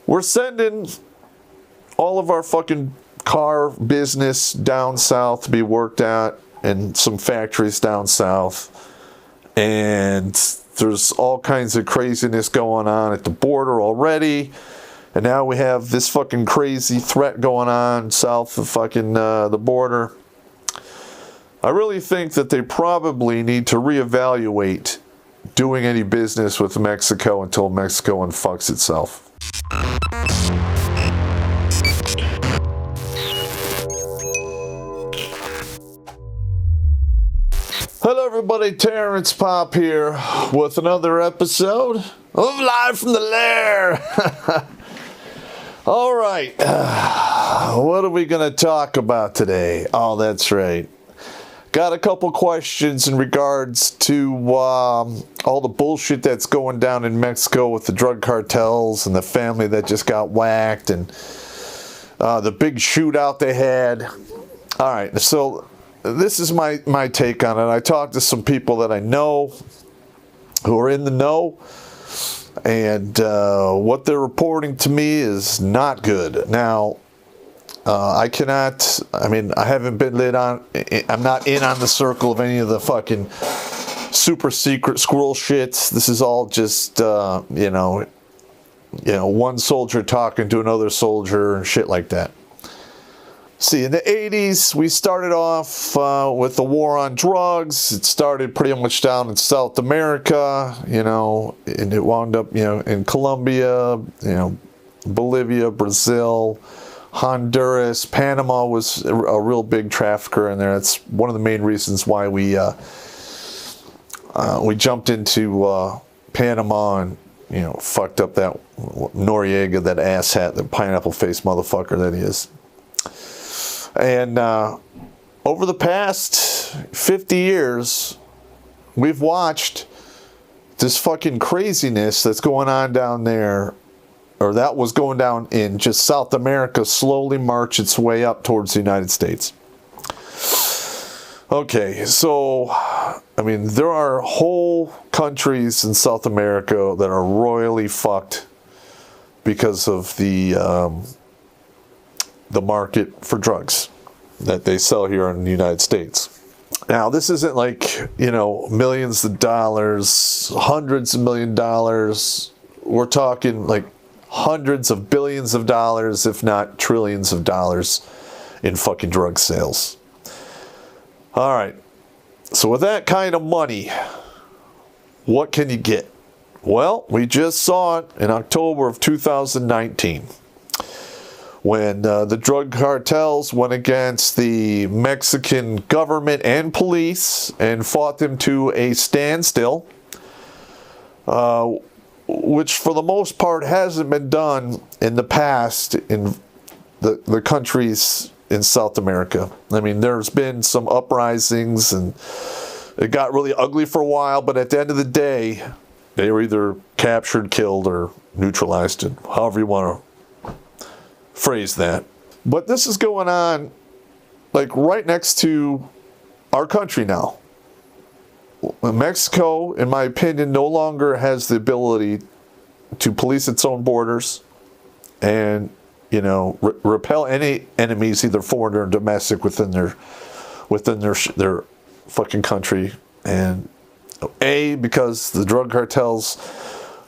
we're sending all of our fucking car business down south to be worked at in some factories down south. And there's all kinds of craziness going on at the border already. And now we have this fucking crazy threat going on south of fucking the border. I really think that they probably need to reevaluate doing any business with Mexico until Mexico unfucks itself. Hello everybody, Terrence Popp here with another episode of Live from the Lair. Alright, what are we going to talk about today? Oh, that's right. Got a couple questions in regards to all the bullshit that's going down in Mexico with the drug cartels and the family that just got whacked and the big shootout they had. Alright, so this is my take on it. I talked to some people that I know who are in the know, and what they're reporting to me is not good. Now, I haven't been lit on, I'm not in on the circle of any of the fucking super secret squirrel shits. This is all just, one soldier talking to another soldier and shit like that. See, in the 80s, we started off with the war on drugs. It started pretty much down in South America, and it wound up, in Colombia, Bolivia, Brazil, Honduras. Panama was a real big trafficker in there. That's one of the main reasons why we jumped into Panama and, fucked up that Noriega, that asshat, that pineapple-faced motherfucker that he is. And over the past 50 years, we've watched this fucking craziness that's going on down there, or that was going down in just South America, slowly march its way up towards the United States. Okay, so, there are whole countries in South America that are royally fucked because of the market for drugs that they sell here in the United States. Now, this isn't like, millions of dollars, hundreds of million dollars. We're talking like hundreds of billions of dollars, if not trillions of dollars in fucking drug sales. All right. So with that kind of money, what can you get? Well, we just saw it in October of 2019. When the drug cartels went against the Mexican government and police and fought them to a standstill, which for the most part hasn't been done in the past in the countries in South America. There's been some uprisings and it got really ugly for a while, but at the end of the day, they were either captured, killed, or neutralized, and however you want to phrase that. But this is going on like right next to our country now. Mexico, in my opinion, no longer has the ability to police its own borders and, repel any enemies, either foreign or domestic, within their fucking country. And because the drug cartels,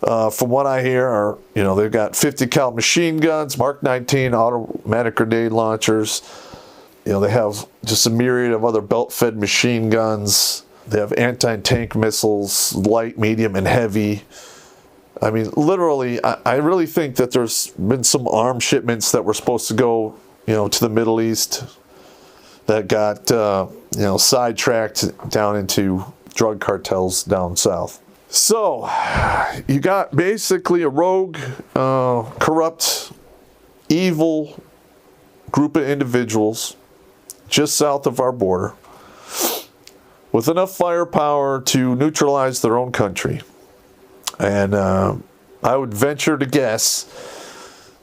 from what I hear, are, they've got 50 cal machine guns, Mark 19 automatic grenade launchers. They have just a myriad of other belt-fed machine guns. They have anti-tank missiles, light, medium, and heavy. Literally, I really think that there's been some arms shipments that were supposed to go, to the Middle East that got, sidetracked down into drug cartels down south. So, you got basically a rogue, corrupt, evil group of individuals just south of our border with enough firepower to neutralize their own country. And I would venture to guess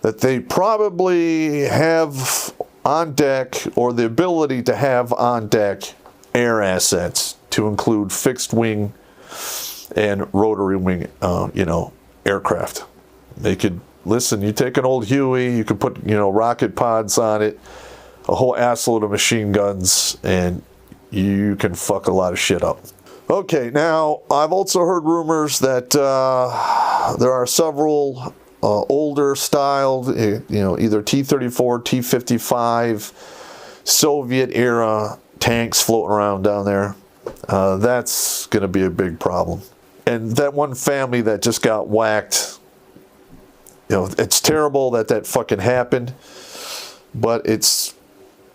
that they probably have on deck, or the ability to have on deck, air assets to include fixed wing and rotary wing, aircraft. They could listen, you take an old Huey, you can put, rocket pods on it, a whole assload of machine guns, and you can fuck a lot of shit up. Okay, now, I've also heard rumors that there are several older styled, either T-34, T-55, Soviet-era tanks floating around down there. That's going to be a big problem. And that one family that just got whacked, it's terrible that fucking happened, but it's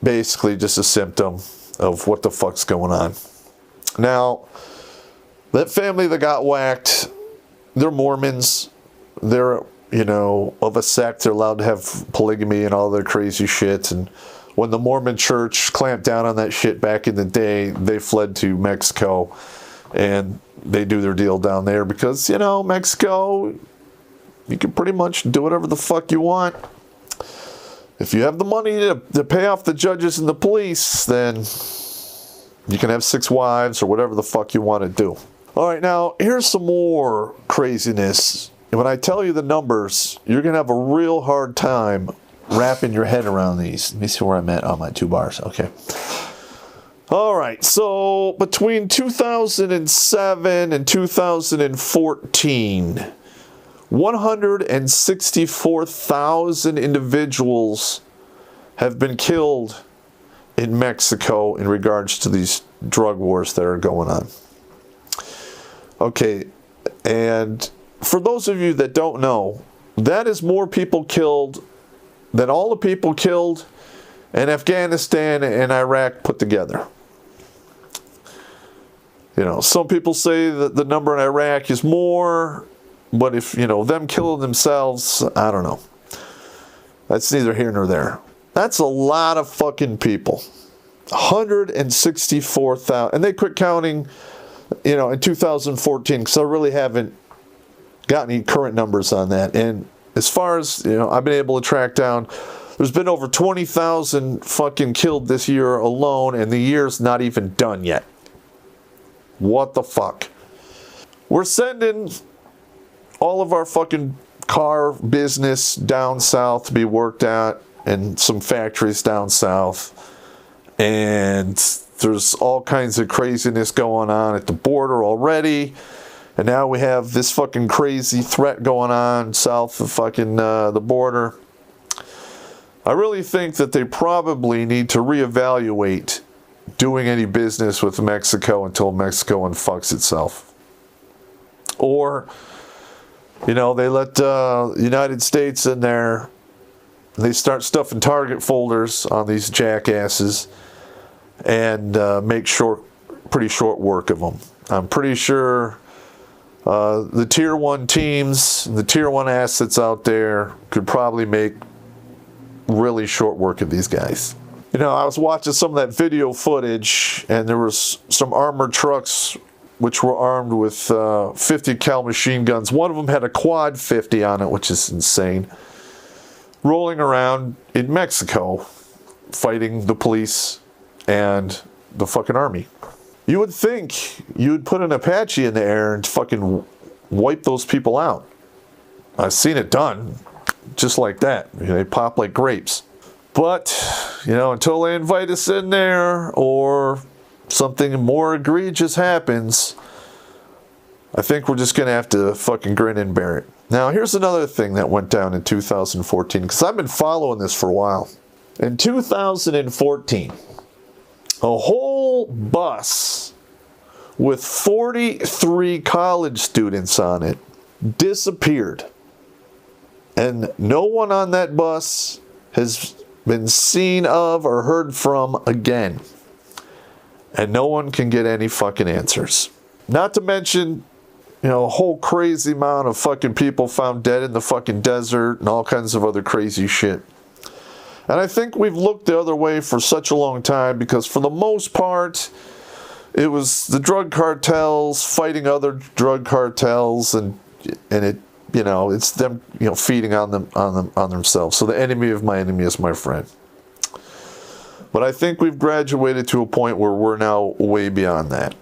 basically just a symptom of what the fuck's going on. Now, that family that got whacked, they're Mormons. They're, of a sect. They're allowed to have polygamy and all their crazy shit. And when the Mormon church clamped down on that shit back in the day, they fled to Mexico. And they do their deal down there because, Mexico, you can pretty much do whatever the fuck you want. If you have the money to pay off the judges and the police, then you can have 6 wives or whatever the fuck you want to do. All right, now, here's some more craziness. And when I tell you the numbers, you're going to have a real hard time wrapping your head around these. Let me see where I'm at on my 2 bars. Okay. All right, so between 2007 and 2014, 164,000 individuals have been killed in Mexico in regards to these drug wars that are going on. Okay, and for those of you that don't know, that is more people killed than all the people killed in Afghanistan and Iraq put together. Some people say that the number in Iraq is more, but if, them killing themselves, I don't know. That's neither here nor there. That's a lot of fucking people. 164,000. And they quit counting, in 2014, because I really haven't got any current numbers on that. And as far as, I've been able to track down, there's been over 20,000 fucking killed this year alone, and the year's not even done yet. What the fuck? We're sending all of our fucking car business down south to be worked at in some factories down south. And there's all kinds of craziness going on at the border already. And now we have this fucking crazy threat going on south of fucking the border. I really think that they probably need to reevaluate doing any business with Mexico until Mexico unfucks itself. Or, they let the United States in there. They start stuffing target folders on these jackasses and make pretty short work of them. I'm pretty sure the Tier 1 teams, the Tier 1 assets out there could probably make really short work of these guys. I was watching some of that video footage, and there was some armored trucks which were armed with 50 cal machine guns. One of them had a quad 50 on it, which is insane. Rolling around in Mexico, fighting the police and the fucking army. You would think you would put an Apache in the air and fucking wipe those people out. I've seen it done just like that. They pop like grapes. But, until they invite us in there or something more egregious happens, I think we're just going to have to fucking grin and bear it. Now, here's another thing that went down in 2014, because I've been following this for a while. In 2014, a whole bus with 43 college students on it disappeared. And no one on that bus has been seen of or heard from again. And no one can get any fucking answers. Not to mention, a whole crazy amount of fucking people found dead in the fucking desert and all kinds of other crazy shit. And I think we've looked the other way for such a long time because for the most part, it was the drug cartels fighting other drug cartels and it, it's them, feeding on themselves. So the enemy of my enemy is my friend. But I think we've graduated to a point where we're now way beyond that.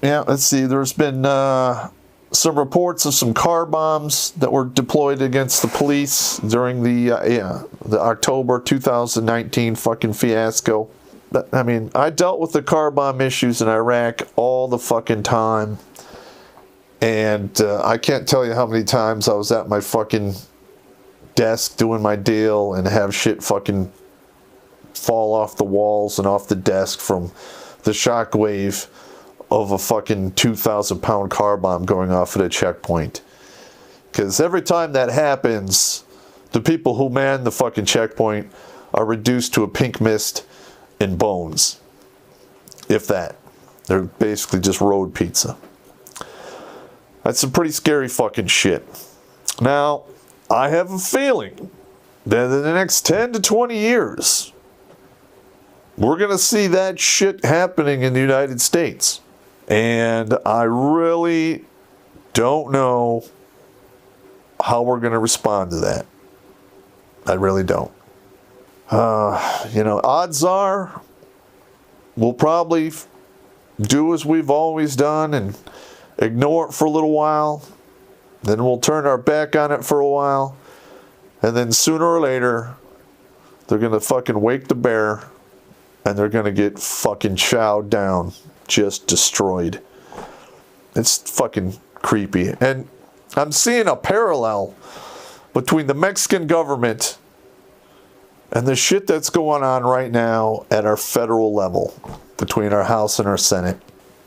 Yeah, let's see. There's been some reports of some car bombs that were deployed against the police during the October 2019 fucking fiasco. I mean, I dealt with the car bomb issues in Iraq all the fucking time. And I can't tell you how many times I was at my fucking desk doing my deal and have shit fucking fall off the walls and off the desk from the shockwave of a fucking 2,000-pound car bomb going off at a checkpoint. Because every time that happens, the people who man the fucking checkpoint are reduced to a pink mist and bones. If that. They're basically just road pizza. That's some pretty scary fucking shit. Now, I have a feeling that in the next 10 to 20 years, we're going to see that shit happening in the United States. And I really don't know how we're going to respond to that. I really don't. Odds are we'll probably do as we've always done and ignore it for a little while. Then we'll turn our back on it for a while. And then sooner or later, they're going to fucking wake the bear and they're going to get fucking chowed down. Just destroyed. It's fucking creepy. And I'm seeing a parallel between the Mexican government and the shit that's going on right now at our federal level between our House and our Senate.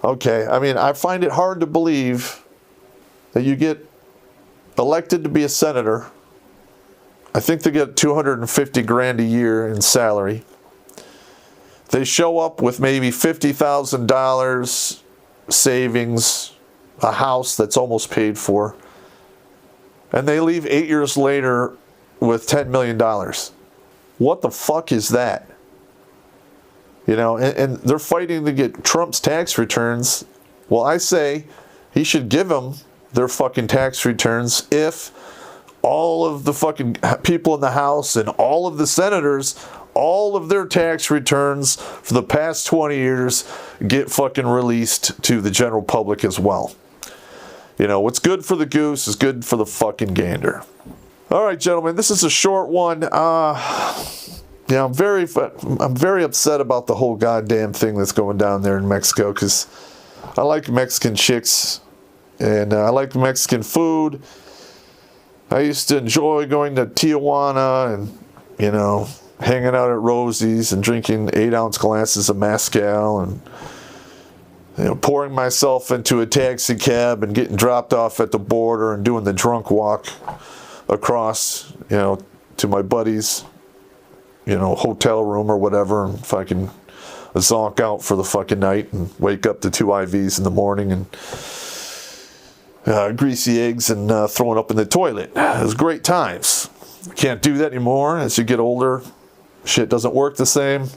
Okay, I mean, I find it hard to believe that you get elected to be a senator. I think they get $250,000 a year in salary. They show up with maybe $50,000 savings, a house that's almost paid for, and they leave 8 years later with $10 million. What the fuck is that? And they're fighting to get Trump's tax returns. Well, I say he should give them their fucking tax returns if all of the fucking people in the House and all of the senators, all of their tax returns for the past 20 years get fucking released to the general public as well. What's good for the goose is good for the fucking gander. All right, gentlemen, this is a short one. I'm very upset about the whole goddamn thing that's going down there in Mexico because I like Mexican chicks and I like Mexican food. I used to enjoy going to Tijuana and, hanging out at Rosie's and drinking 8-ounce glasses of mezcal and, pouring myself into a taxi cab and getting dropped off at the border and doing the drunk walk across, to my buddy's, hotel room or whatever, and fucking zonk out for the fucking night and wake up to 2 IVs in the morning and greasy eggs and throwing up in the toilet. It was great times. Can't do that anymore. As you get older, shit doesn't work the same.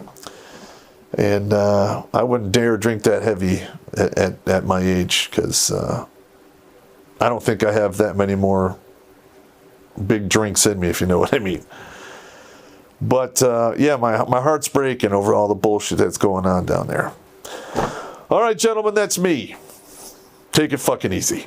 And I wouldn't dare drink that heavy at my age because I don't think I have that many more big drinks in me, if you know what I mean. But my heart's breaking over all the bullshit that's going on down there. All right, gentlemen, that's me. Take it fucking easy.